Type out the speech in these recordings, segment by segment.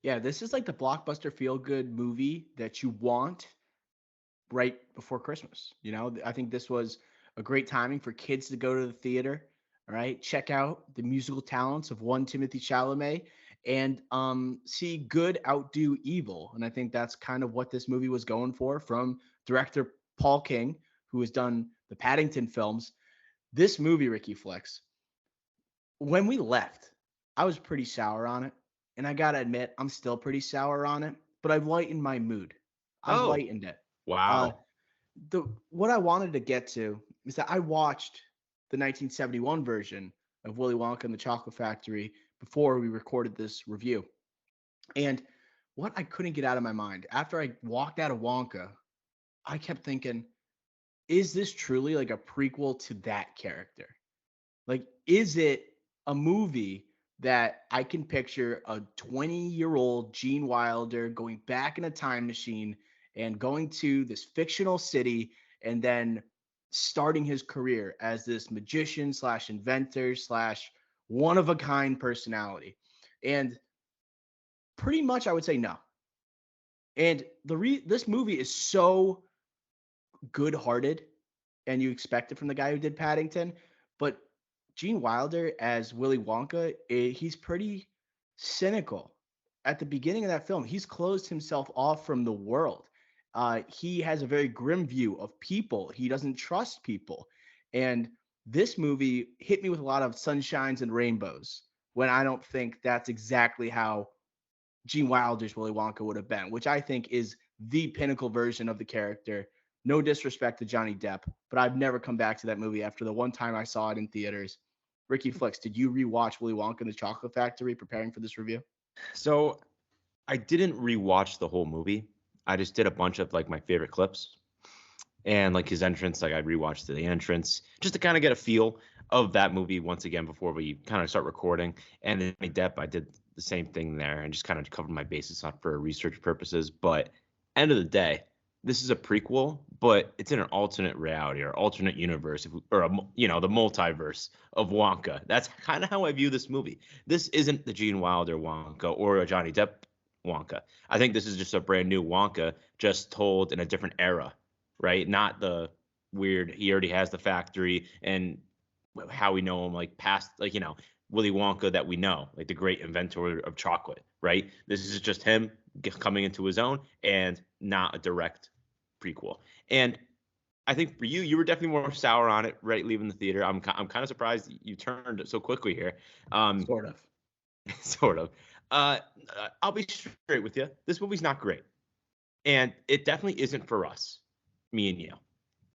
Yeah, this is like the blockbuster feel good movie that you want right before Christmas. I think this was a great timing for kids to go to the theater. All right, check out the musical talents of one Timothy Chalamet and see good outdo evil. And I think that's kind of what this movie was going for from director Paul King, who has done the Paddington films. This movie, Ricky Flex, when we left, I was pretty sour on it. And I gotta admit, I'm still pretty sour on it, but I've lightened my mood. I've Oh, lightened it. Uh, wow. the what I wanted to get to is that I watched the 1971 version of Willy Wonka and the Chocolate Factory before we recorded this review. And what I couldn't get out of my mind after I walked out of Wonka, I kept thinking, is this truly like a prequel to that character? Like, is it a movie that I can picture a 20-year-old Gene Wilder going back in a time machine and going to this fictional city and then starting his career as this magician slash inventor slash one of a kind personality? And pretty much I would say no. And this movie is so good hearted and you expect it from the guy who did Paddington. But Gene Wilder as Willy Wonka, he's pretty cynical. At the beginning of that film, he's closed himself off from the world. He has a very grim view of people. He doesn't trust people. And this movie hit me with a lot of sunshines and rainbows when I don't think that's exactly how Gene Wilder's Willy Wonka would have been, which I think is the pinnacle version of the character. No disrespect to Johnny Depp, but I've never come back to that movie after the one time I saw it in theaters. Ricky Flicks, did you rewatch Willy Wonka and the Chocolate Factory preparing for this review? So I didn't rewatch the whole movie. I just did a bunch of like my favorite clips and like his entrance. Like I rewatched the entrance just to kind of get a feel of that movie once again before we kind of start recording. And then Depp, I did the same thing there and just kind of covered my bases on for research purposes. But end of the day, this is a prequel, but it's in an alternate reality or alternate universe, or the multiverse of Wonka. That's kind of how I view this movie. This isn't the Gene Wilder Wonka or a Johnny Depp Wonka. I think this is just a brand new Wonka, just told in a different era, right? Not the weird. He already has the factory and how we know him, like past, like Willy Wonka that we know, like the great inventor of chocolate, right? This is just him coming into his own and not a direct prequel. And I think for you, you were definitely more sour on it, right? Leaving the theater. I'm kind of surprised you turned so quickly here. Um, Sort of. sort of. Uh, I'll be straight with you. This movie's not great, and it definitely isn't for us, me and you.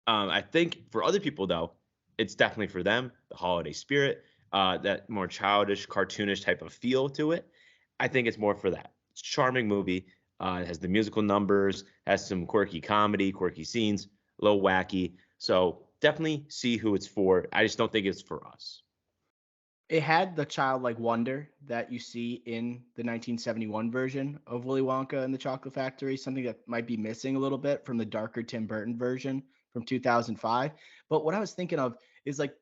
I think for other people though, it's definitely for them. The holiday spirit, that more childish, cartoonish type of feel to it. I think it's more for that. It's a charming movie. It has the musical numbers, has some quirky comedy, quirky scenes, a little wacky. So definitely see who it's for. I just don't think it's for us. It had the childlike wonder that you see in the 1971 version of Willy Wonka and the Chocolate Factory, something that might be missing a little bit from the darker Tim Burton version from 2005. But what I was thinking of is like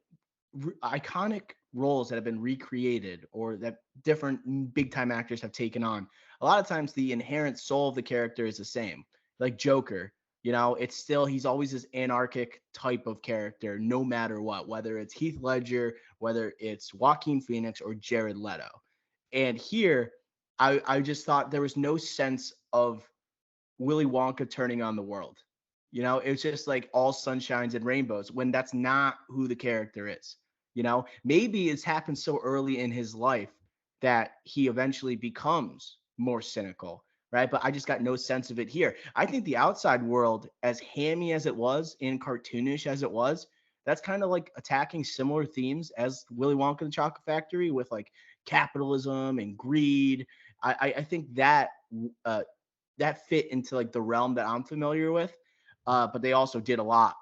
iconic roles that have been recreated or that different big time actors have taken on. A lot of times the inherent soul of the character is the same. Like Joker, it's still he's always this anarchic type of character no matter what, whether it's Heath Ledger, whether it's Joaquin Phoenix or Jared Leto. And here I just thought there was no sense of Willy Wonka turning on the world. It's just like all sunshines and rainbows when that's not who the character is. Maybe it's happened so early in his life that he eventually becomes more cynical, right? But I just got no sense of it here. I think the outside world, as hammy as it was and cartoonish as it was, that's kind of like attacking similar themes as Willy Wonka and the Chocolate Factory with like capitalism and greed. I think uh, that fit into like the realm that I'm familiar with. But they also did a lot.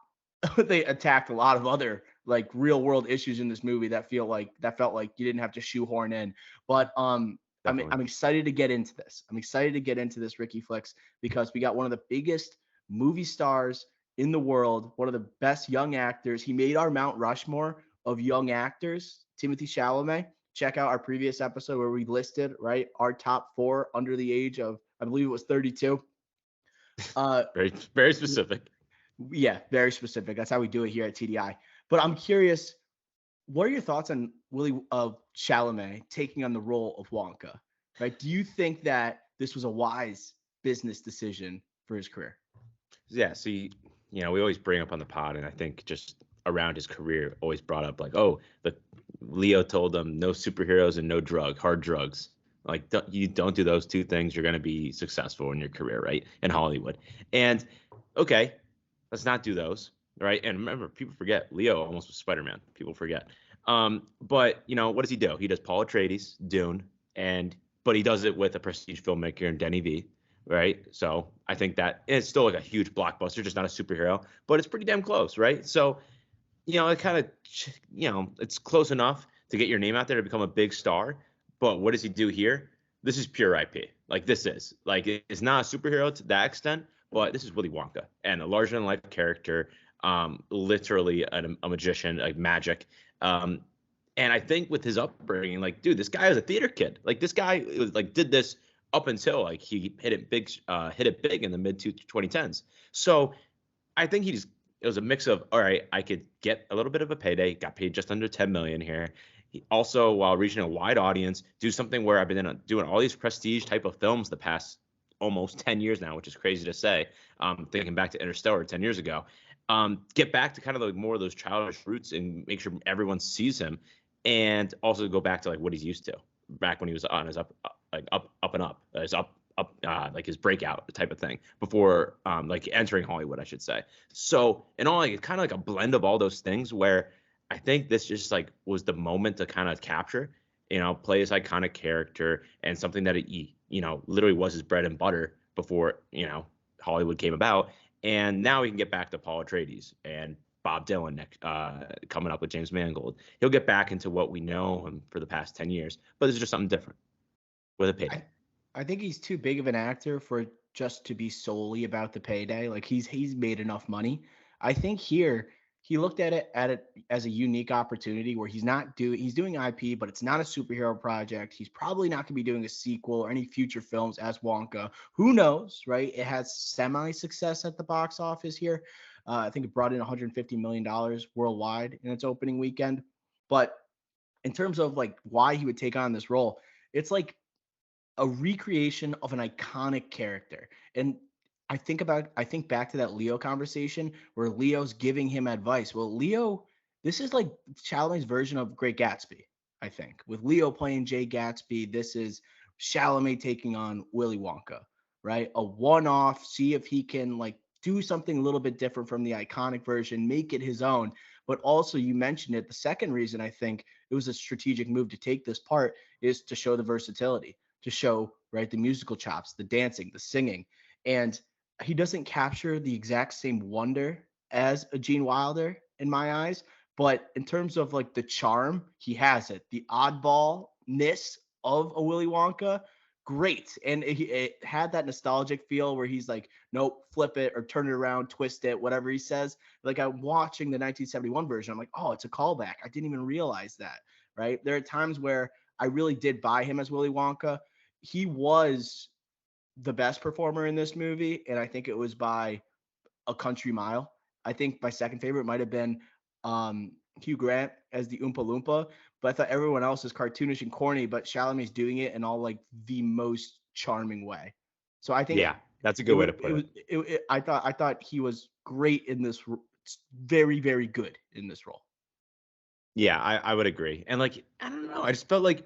They attacked a lot of other like real world issues in this movie that felt like you didn't have to shoehorn in. But Definitely. I'm excited to get into this. I'm excited to get into this Ricky Flicks because we got one of the biggest movie stars in the world, one of the best young actors. He made our Mount Rushmore of young actors, Timothy Chalamet. check out our previous episode where we listed, right, our top 4 under the age of, I believe it was 32. Uh, Very, very specific. yeah, very specific. That's how we do it here at TDI. But I'm curious, what are your thoughts on Willie Chalamet taking on the role of Wonka? Right? Do you think that this was a wise business decision for his career? Yeah. So we always bring up on the pod, and I think just around his career, always brought up like, oh, the Leo told him no superheroes and no hard drugs. Like you don't do those two things, you're gonna be successful in your career, right? In Hollywood. And okay, let's not do those, right? And remember, people forget Leo almost was Spider-Man. People forget. But what does he do? He does Paul Atreides, Dune, but he does it with a prestige filmmaker in Denny V, right? So I think that it's still like a huge blockbuster, just not a superhero, but it's pretty damn close, right? So it kind of, it's close enough to get your name out there to become a big star. But what does he do here? This is pure IP. Like this is like it's not a superhero to that extent, but this is Willy Wonka and a larger than life character, literally a magician, like magic. And I think with his upbringing, like, dude, this guy was a theater kid. Like this guy was like did this up until like he hit it big in the mid 2010s. So I think it was a mix of, all right, I could get a little bit of a payday, got paid just under 10 million here. Also, while reaching a wide audience, do something where I've been doing all these prestige type of films the past almost 10 years now, which is crazy to say. Thinking back to Interstellar 10 years ago, get back to kind of like more of those childish roots and make sure everyone sees him, and also go back to like what he's used to back when he was on his up and up, his like his breakout type of thing before like entering Hollywood, I should say. So in all, like it's kind of like a blend of all those things where I think this just like was the moment to kind of capture, play his iconic character and something that he, literally was his bread and butter before, Hollywood came about. And now he can get back to Paul Atreides and Bob Dylan next, coming up with James Mangold. He'll get back into what we know him for the past 10 years, but this is just something different with a payday. I think he's too big of an actor for just to be solely about the payday. Like he's made enough money. I think here he looked at it as a unique opportunity where he's doing IP, but it's not a superhero project. He's probably not going to be doing a sequel or any future films as Wonka. Who knows, right? It has semi success at the box office here. I think it brought in 150 million dollars worldwide in its opening weekend. But in terms of like why he would take on this role, it's like a recreation of an iconic character. And I think back to that Leo conversation where Leo's giving him advice. Well, Leo, this is like Chalamet's version of Great Gatsby, I think. With Leo playing Jay Gatsby, this is Chalamet taking on Willy Wonka, right? A one-off, see if he can like do something a little bit different from the iconic version, make it his own. But also, you mentioned it. The second reason I think it was a strategic move to take this part is to show the versatility, to show, right, the musical chops, the dancing, the singing. And he doesn't capture the exact same wonder as a Gene Wilder in my eyes, but in terms of like the charm, he has it. The oddballness of a Willy Wonka, great. And it had that nostalgic feel where he's like, nope, flip it or turn it around, twist it, whatever he says. Like I'm watching the 1971 version, I'm like, oh, it's a callback. I didn't even realize that, right? There are times where I really did buy him as Willy Wonka. He was the best performer in this movie, and I think it was by a country mile. I think my second favorite might have been Hugh Grant as the Oompa Loompa, but I thought everyone else is cartoonish and corny, but Chalamet's doing it in all like the most charming way. So I think Yeah, that's a it good way was to put it. I thought he was great in this, very very good in this role. Yeah, I would agree. And like, I don't know, I just felt like,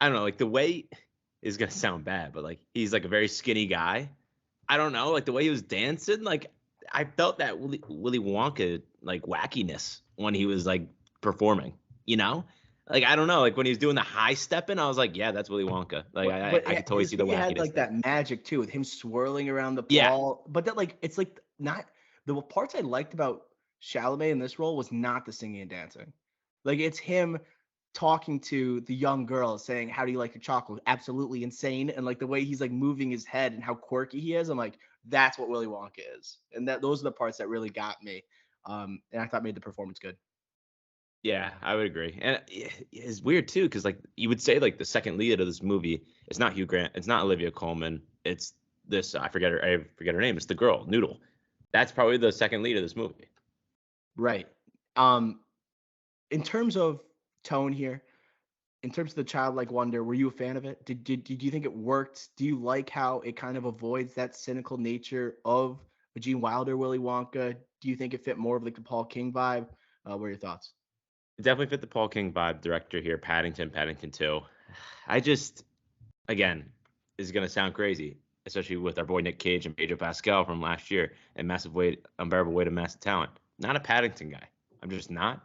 I don't know, like the way is gonna sound bad, but like he's like a very skinny guy. I don't know, like the way he was dancing, like I felt that Willy Wonka like wackiness when he was like performing, you know? Like I don't know, like when he was doing the high stepping, I was like, yeah, that's Willy Wonka. Like I could totally His see the movie had wackiness like there. that magic too, with him swirling around the Yeah, ball. But that like it's like not the parts I liked about Chalamet in this role was not the singing and dancing. Like it's him talking to the young girl saying, "How do you like your chocolate?" Absolutely insane. And like the way he's like moving his head and how quirky he is, I'm like, that's what Willy Wonka is. And that those are the parts that really got me. And I thought made the performance good. Yeah, I would agree. And it's weird too, because like you would say like the second lead of this movie, it's not Hugh Grant, it's not Olivia Colman, it's this I forget her name. It's the girl, Noodle. That's probably the second lead of this movie. Right. Um, in terms of tone here, in terms of the childlike wonder, were you a fan of it? Did you think it worked? Do you like how it kind of avoids that cynical nature of a Gene Wilder Willy Wonka? Do you think it fit more of like the Paul King vibe? What are your thoughts? It definitely fit the Paul King vibe. Director here, Paddington 2. I just, again, this is gonna sound crazy, especially with our boy Nick Cage and Pedro Pascal from last year and Massive Weight, Unbearable Weight of Massive Talent. Not a Paddington guy. I'm just not.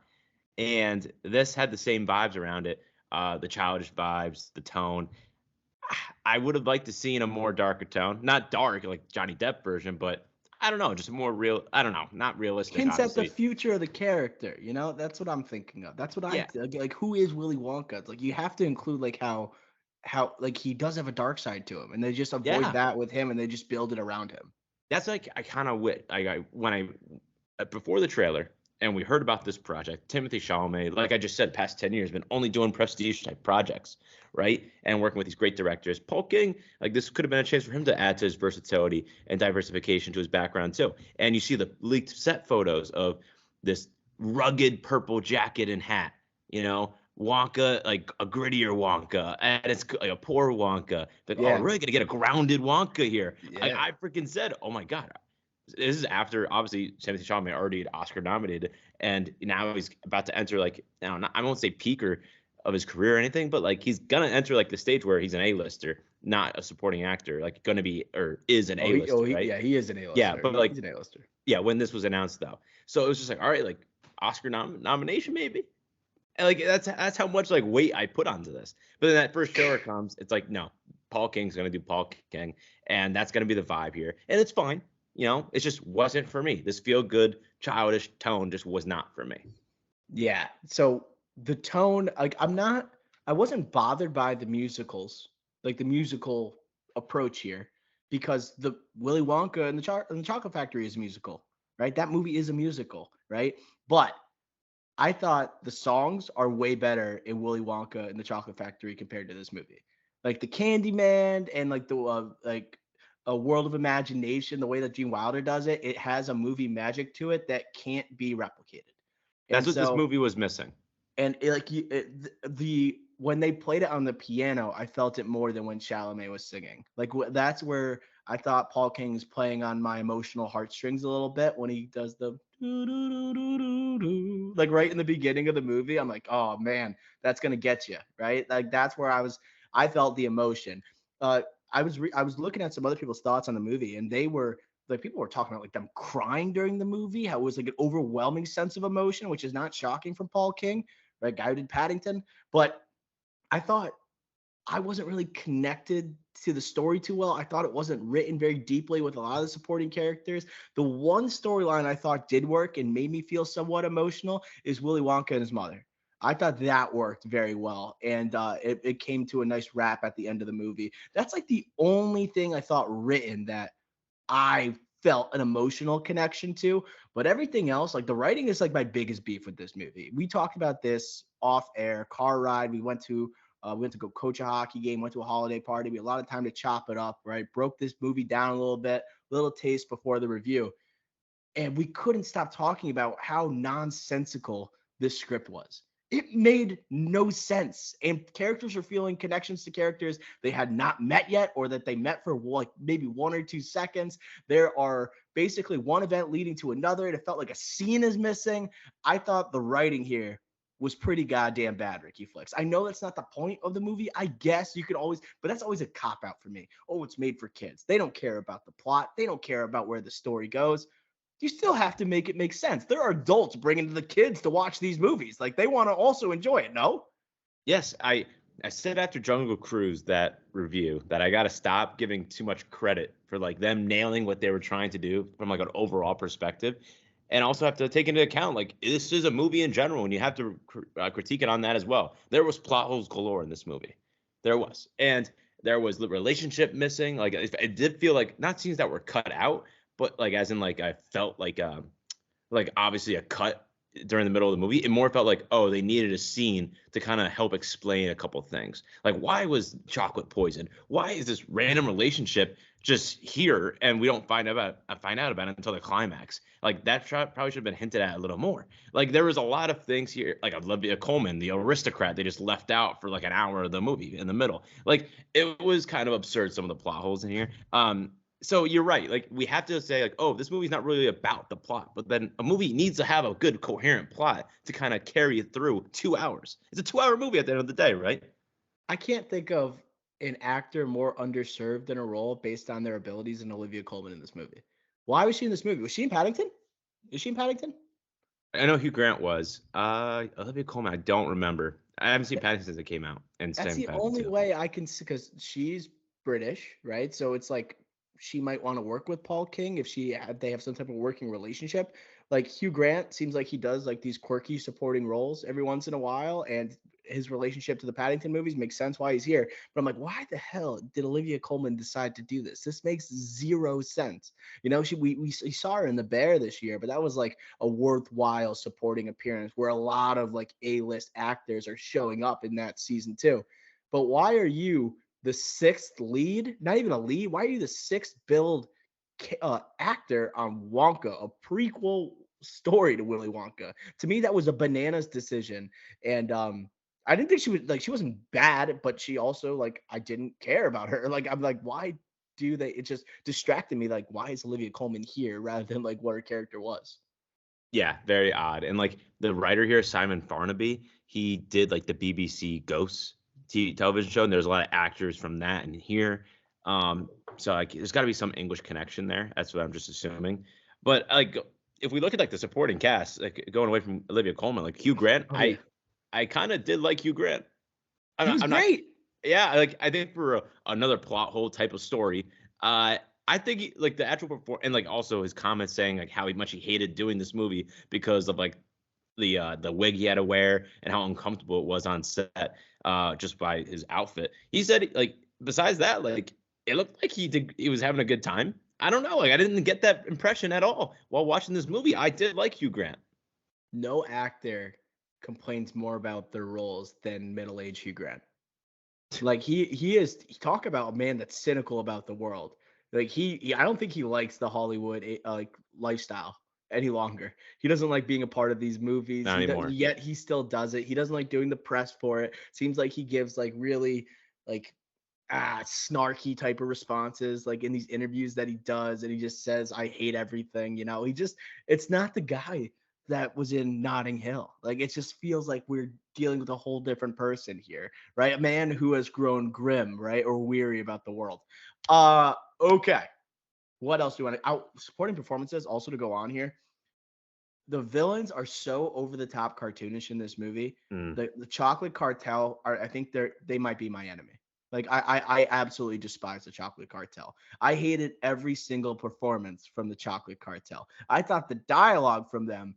And this had the same vibes around it, the childish vibes, the tone. I would have liked to see in a more darker tone, not dark like Johnny Depp version, but I don't know, just more real. I don't know, not realistic, Hints at the obviously. future of the character, that's what I'm thinking of. That's what Yeah, like who is Willy Wonka? It's like you have to include like how like he does have a dark side to him, and they just avoid yeah. that with him, and they just build it around him. That's like I kind of wit. I when I before the trailer and we heard about this project, Timothy Chalamet, like I just said, past 10 years, been only doing prestige type projects, right? And working with these great directors. Paul King, like this could have been a chance for him to add to his versatility and diversification to his background too. And you see the leaked set photos of this rugged purple jacket and hat, you know, Wonka, like a grittier Wonka, and it's like a poor Wonka. Like, oh, we're Yeah, really gonna get a grounded Wonka here. yeah. I freaking said, oh my god, this is after obviously Timothy Chalamet already Oscar nominated, and now he's about to enter like I won't say peaker of his career or anything, but like he's gonna enter like the stage where he's an A-lister, not a supporting actor, like gonna be or is an A-lister, right? Yeah, he is an Yeah, A-lister. but like He's an A-lister. yeah, when this was announced though, so it was just like all right, like Oscar nomination maybe. And like that's how much like weight I put onto this. But then that first trailer comes, it's like no, Paul King's gonna do Paul King, and that's gonna be the vibe here, and it's fine. It just wasn't for me. This feel good, childish tone just was not for me. Yeah. So the tone, like I wasn't bothered by the musicals, like the musical approach here, because the Willy Wonka and the Chocolate Factory is a musical, right? That movie is a musical, right? But I thought the songs are way better in Willy Wonka and the Chocolate Factory compared to this movie. Like the Candyman and like the like a World of Imagination, the way that Gene Wilder does it, it has a movie magic to it that can't be replicated. That's And what this so movie was missing. and it, like the when they played it on the piano, I felt it more than when Chalamet was singing. Like that's where I thought Paul King's playing on my emotional heartstrings a little bit when he does the like right in the beginning of the movie. I'm like, oh man, that's gonna get you right. Like that's where I felt the emotion. Uh, I was looking at some other people's thoughts on the movie, and they were like people were talking about like them crying during the movie, how it was like an overwhelming sense of emotion, which is not shocking from Paul King, right? Guy who did Paddington. But I thought I wasn't really connected to the story too well. I thought it wasn't written very deeply with a lot of the supporting characters. The one storyline I thought did work and made me feel somewhat emotional is Willy Wonka and his mother. I thought that worked very well, and it came to a nice wrap at the end of the movie. That's like the only thing I thought written that I felt an emotional connection to. But everything else, like the writing is like my biggest beef with this movie. We talked about this off air, car ride. We went to go coach a hockey game, went to a holiday party. We had a lot of time to chop it up, right? Broke this movie down a little bit, little taste before the review. And we couldn't stop talking about how nonsensical this script was. It made no sense. And characters were feeling connections to characters they had not met yet, or that they met for like maybe 1 or 2 seconds. There are basically one event leading to another. And it felt like a scene is missing. I thought the writing here was pretty goddamn bad, Ricky Flicks. I know that's not the point of the movie. I guess you could always, but that's always a cop out for me. Oh, it's made for kids. They don't care about the plot. They don't care about where the story goes. You still have to make it make sense. There are adults bringing the kids to watch these movies. Like they want to also enjoy it. No? Yes, I said after Jungle Cruise that review that I got to stop giving too much credit for like them nailing what they were trying to do from like an overall perspective, and also have to take into account like this is a movie in general, and you have to critique it on that as well. There was plot holes galore in this movie, there was, and there was the relationship missing. Like it did feel like not scenes that were cut out, but like as in like I felt like obviously a cut during the middle of the movie. It more felt like, oh, they needed a scene to kind of help explain a couple things. Like, why was chocolate poisoned? Why is this random relationship just here and we don't find out about it until the climax? Like that probably should have been hinted at a little more. Like there was a lot of things here, like Olivia Colman, the aristocrat, they just left out for like an hour of the movie in the middle. Like it was kind of absurd, some of the plot holes in here. So you're right. Like we have to say like, oh, this movie's not really about the plot, but then a movie needs to have a good coherent plot to kind of carry it through 2 hours. It's a 2 hour movie at the end of the day, right? I can't think of an actor more underserved in a role based on their abilities than Olivia Colman in this movie. Why was she in this movie? Was she in Paddington? Is she in Paddington? I know Hugh Grant was. Olivia Colman, I don't remember. I haven't seen Paddington since it came out, and That's same the Paddington only 2. way I can see, because she's British, right? So it's like she might want to work with Paul King if they have some type of working relationship. Like Hugh Grant seems like he does like these quirky supporting roles every once in a while, and his relationship to the Paddington movies makes sense why he's here. But I'm like, why the hell did Olivia Colman decide to do this? This makes zero sense. You know, we saw her in The Bear this year, but that was like a worthwhile supporting appearance where a lot of like A-list actors are showing up in that season too. But why are you the sixth lead? Not even a lead. Why are you the sixth build actor on Wonka, a prequel story to Willy Wonka? To me, that was a bananas decision, and I didn't think she wasn't bad, but she also like I didn't care about her. Like I'm like, why do they? It just distracted me. Like, why is Olivia Colman here rather than like what her character was? Yeah, very odd. And like the writer here, Simon Farnaby, he did like the BBC Ghosts television show, and there's a lot of actors from that and here. So like there's got to be some English connection there. That's what I'm just assuming. But like if we look at like the supporting cast, like going away from Olivia Colman, like Hugh Grant, Oh yeah, I kind of did like Hugh Grant. he was I'm not. great. Yeah, like I think for another plot hole type of story, I think like the actual perform and like also his comments saying like how much he hated doing this movie because of like the wig he had to wear and how uncomfortable it was on set, just by his outfit. He said like besides that, like it looked like he was having a good time. I don't know, like I didn't get that impression at all while watching this movie. I did like Hugh Grant. No actor complains more about their roles than middle-aged Hugh Grant. Like he is talk about a man that's cynical about the world. Like I don't think he likes the Hollywood like lifestyle any longer. He doesn't like being a part of these movies. Not anymore. Yet he still does it. He doesn't like doing the press for it. Seems like he gives like really like snarky type of responses like in these interviews that he does, and he just says I hate everything. You know, it's not the guy that was in Notting Hill. Like it just feels like we're dealing with a whole different person here, right? A man who has grown grim, right, or weary about the world. Okay. What else do you want to supporting performances also to go on here? The villains are so over the top cartoonish in this movie. Mm. The chocolate cartel are, I think they might be my enemy. Like I absolutely despise the chocolate cartel. I hated every single performance from the chocolate cartel. I thought the dialogue from them,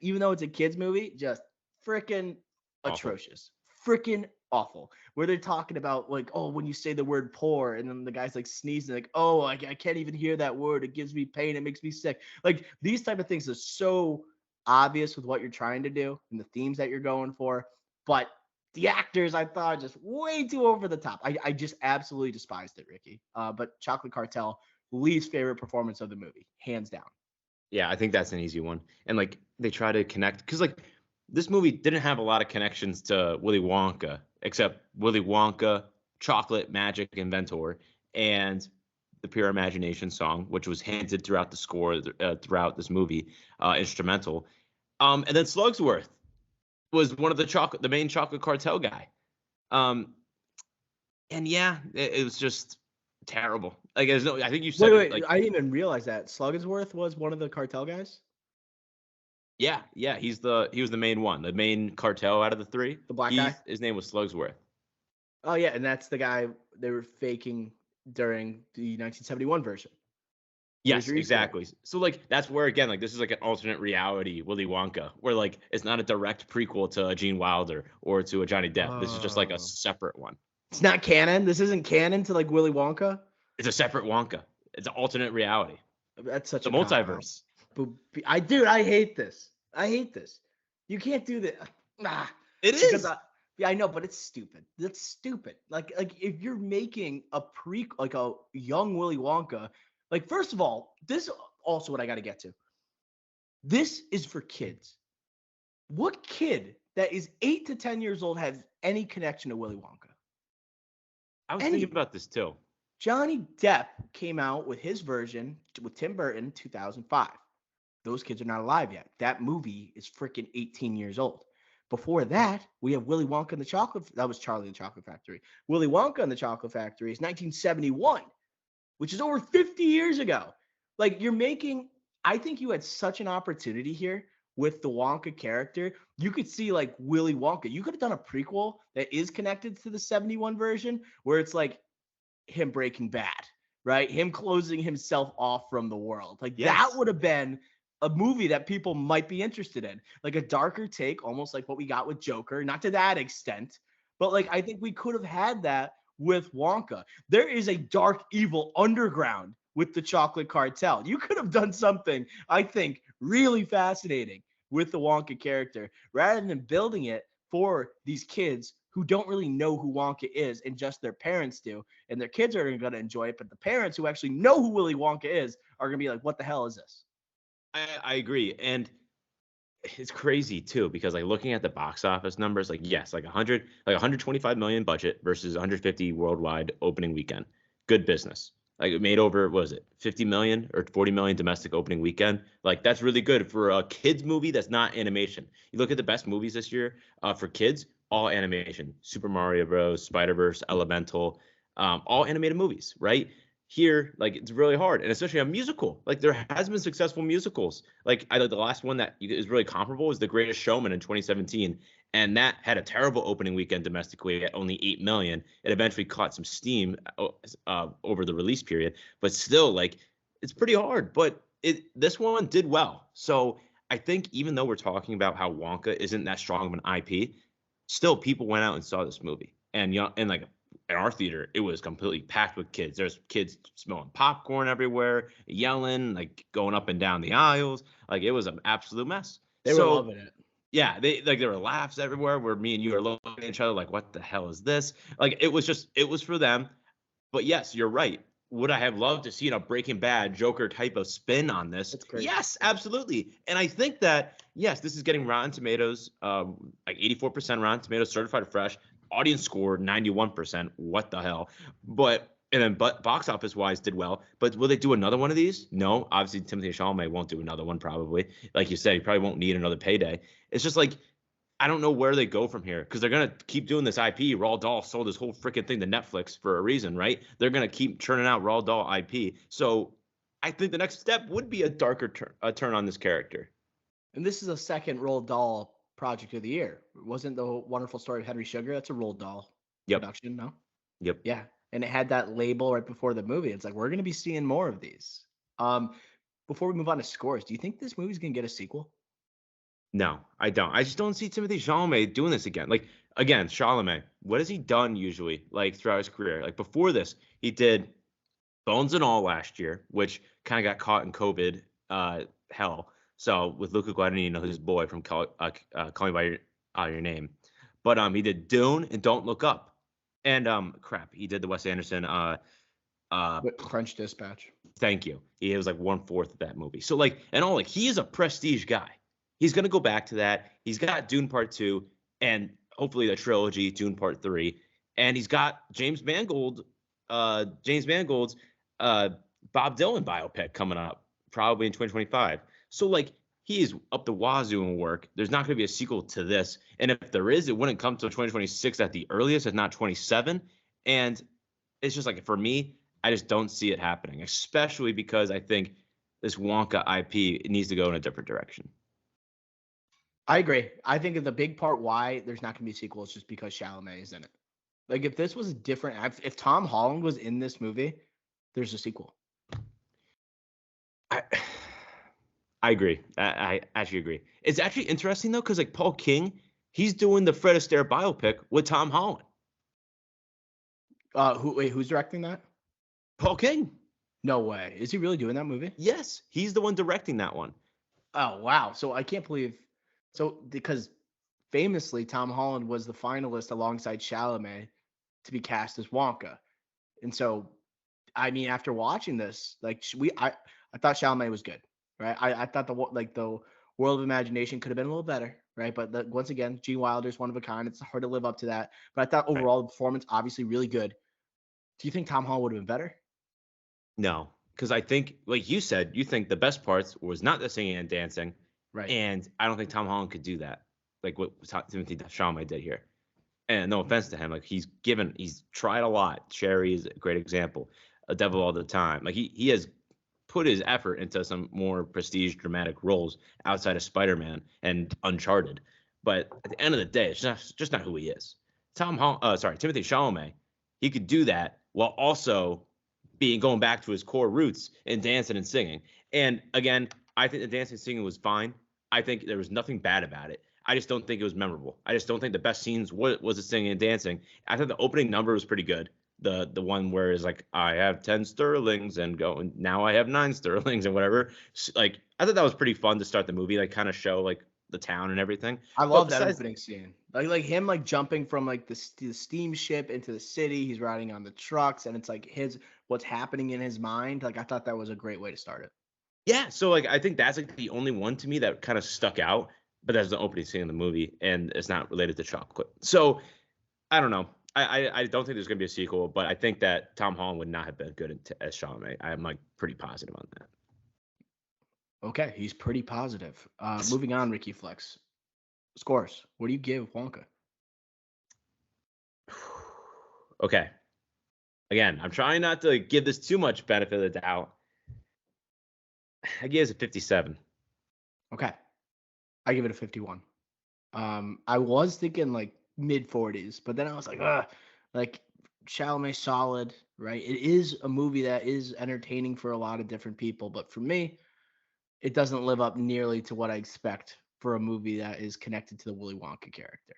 even though it's a kids movie, just freaking Awful. atrocious. Freaking awful. Where they're talking about like, oh, when you say the word poor, and then the guy's like sneezing, like, oh, I can't even hear that word. It gives me pain. It makes me sick. Like these type of things are so obvious with what you're trying to do and the themes that you're going for. But the actors, I thought, just way too over the top. I just absolutely despised it, Ricky. But Chocolate Cartel, least favorite performance of the movie, hands down. Yeah, I think that's an easy one. And like they try to connect because like this movie didn't have a lot of connections to Willy Wonka, except Willy Wonka, Chocolate Magic Inventor, and the Pure Imagination song, which was hinted throughout the score, throughout this movie, instrumental. And then Slugsworth was one of the main chocolate cartel guy. Um, and yeah, it was just terrible. Like there's no, I think you said it Wait, like I didn't even realize that Slugginsworth was one of the cartel guys, yeah, he was the main one, the main cartel out of the three. the black guy. His name was Slugsworth. Oh yeah, and that's the guy they were faking during the 1971 version. It was Yes, your Easter egg. exactly. So like that's where again like this is like an alternate reality Willy Wonka, where like it's not a direct prequel to a Gene Wilder or to a Johnny Depp. This is just like a Oh, separate one. it's not canon. This isn't canon to like Willy Wonka. It's a separate Wonka. It's an alternate reality. That's such The a cop out. multiverse. But I hate this. I hate this. You can't do that. Nah. It Because is. yeah, I know, but it's stupid. That's stupid. Like if you're making a like a young Willy Wonka, like first of all, this also what I got to get to. This is for kids. What kid that is 8 to 10 years old has any connection to Willy Wonka? I was thinking Any? about this too. Johnny Depp came out with his version with Tim Burton in 2005. Those kids are not alive yet. That movie is freaking 18 years old. Before that, we have Willy Wonka and the Chocolate. That was Charlie and the Chocolate Factory. Willy Wonka and the Chocolate Factory is 1971, which is over 50 years ago. Like you're making, I think you had such an opportunity here with the Wonka character. You could see like Willy Wonka. You could have done a prequel that is connected to the 71 version where it's like him Breaking Bad, right? Him closing himself off from the world. Like that Yes. would have been a movie that people might be interested in. Like a darker take, almost like what we got with Joker, not to that extent, but like I think we could have had that with Wonka. There is a dark evil underground with the chocolate cartel. You could have done something, I think, really fascinating with the Wonka character rather than building it for these kids who don't really know who Wonka is and just their parents do. And their kids are going to enjoy it. But the parents who actually know who Willy Wonka is are going to be like, what the hell is this? I agree. And it's crazy too because like looking at the box office numbers, like yes, like 125 million budget versus 150 worldwide opening weekend. Good business. Like it made over, what was it, 50 million or 40 million domestic opening weekend? Like that's really good for a kids movie that's not animation. You look at the best movies this year for kids, all animation. Super Mario Bros, Spider-Verse, Elemental, all animated movies, right? Here, like it's really hard, and especially a musical. Like there has been successful musicals. Like the last one that is really comparable is The Greatest Showman in 2017, and that had a terrible opening weekend domestically at only 8 million. It eventually caught some steam over the release period, but still, like it's pretty hard. But this one did well. So I think even though we're talking about how Wonka isn't that strong of an IP, still people went out and saw this movie, and like in our theater, it was completely packed with kids. There's kids smelling popcorn everywhere, yelling, like going up and down the aisles. Like it was an absolute mess. They were So loving it. yeah, there were laughs everywhere where me and you are looking at each other like, what the hell is this? Like it was for them. But yes, you're right. Would I have loved to see a Breaking Bad Joker type of spin on this? That's great. Yes, absolutely. And I think that yes, this is getting Rotten Tomatoes, like 84% Rotten Tomatoes, certified fresh. Audience score 91%. What the hell? But box office wise did well. But will they do another one of these? No. Obviously, Timothy Chalamet won't do another one. Probably, like you said, he probably won't need another payday. It's just like I don't know where they go from here because they're gonna keep doing this IP. Roald Dahl sold this whole freaking thing to Netflix for a reason, right? They're gonna keep churning out Roald Dahl IP. So I think the next step would be a darker turn on this character. And this is a second Roald Dahl project of the year. Wasn't the Wonderful Story of Henry Sugar? That's a Roald Dahl Yep. production, no? Yep. Yeah. And it had that label right before the movie. It's like, we're going to be seeing more of these. Before we move on to scores, do you think this movie's going to get a sequel? No, I don't. I just don't see Timothy Chalamet doing this again. Like again, Chalamet, what has he done usually? Like throughout his career? Like before this, he did Bones and All last year, which kind of got caught in COVID hell. So with Luca Guadagnino, his boy from Call Me by Your Name, but he did Dune and Don't Look Up, and crap, he did the Wes Anderson With French Dispatch. Thank you. He was like 1/4 of that movie. So like and all like he is a prestige guy. He's gonna go back to that. He's got Dune Part 2 and hopefully the trilogy, Dune Part 3. And he's got James Mangold's Bob Dylan biopic coming up, probably in 2025. So like he is up the wazoo in work. There's not gonna be a sequel to this. And if there is, it wouldn't come till 2026 at the earliest, if not 27. And it's just like for me, I just don't see it happening, especially because I think this Wonka IP needs to go in a different direction. I agree. I think the big part why there's not going to be a sequel is just because Chalamet is in it. Like if this was a different, if Tom Holland was in this movie, there's a sequel. I I agree. I actually agree. It's actually interesting though, because like Paul King, he's doing the Fred Astaire biopic with Tom Holland. Who's directing that? Paul King. No way. Is he really doing that movie? Yes, he's the one directing that one. Oh wow. So I can't believe So because famously Tom Holland was the finalist alongside Chalamet to be cast as Wonka. And so I mean, after watching this, like I thought Chalamet was good, right? I thought the World of Imagination could have been a little better, right? But once again, Gene Wilder's one of a kind. It's hard to live up to that. But I thought Right. overall the performance obviously really good. Do you think Tom Holland would have been better? No, because I think, like you said, you think the best parts was not the singing and dancing, Right. and I don't think Tom Holland could do that, like what Timothy Chalamet did here. And no offense to him, like he's tried a lot. Cherry is a great example. A Devil All the Time, like he has put his effort into some more prestige dramatic roles outside of Spider-Man and Uncharted. But at the end of the day, it's just not who he is. Timothy Chalamet, he could do that while also being going back to his core roots in dancing and singing. And again, I think the dancing and singing was fine. I think there was nothing bad about it. I just don't think it was memorable. I just don't think the best scenes was the singing and dancing. I thought the opening number was pretty good. The one where it's like I have 10 sterlings and go and now I have 9 sterlings and whatever. Like I thought that was pretty fun to start the movie, like kind of show like the town and everything. I But love that besides, opening scene. Like him like jumping from like the steamship into the city. He's riding on the trucks, and it's like his what's happening in his mind. Like I thought that was a great way to start it. yeah, so like I think that's like the only one to me that kind of stuck out. But that's the opening scene in the movie, and it's not related to chocolate. So I don't know. I don't think there's gonna be a sequel, but I think that Tom Holland would not have been good as Chalamet. I'm like pretty positive on that. Okay, he's pretty positive. Moving on, Ricky Flex. Scores. What do you give Wonka? Okay. Again, I'm trying not to give this too much benefit of the doubt. I give it a 57. Okay, I give it a 51. I was thinking like mid 40s, but then I was like Chalamet solid, right? It is a movie that is entertaining for a lot of different people, but for me, it doesn't live up nearly to what I expect for a movie that is connected to the Willy Wonka character.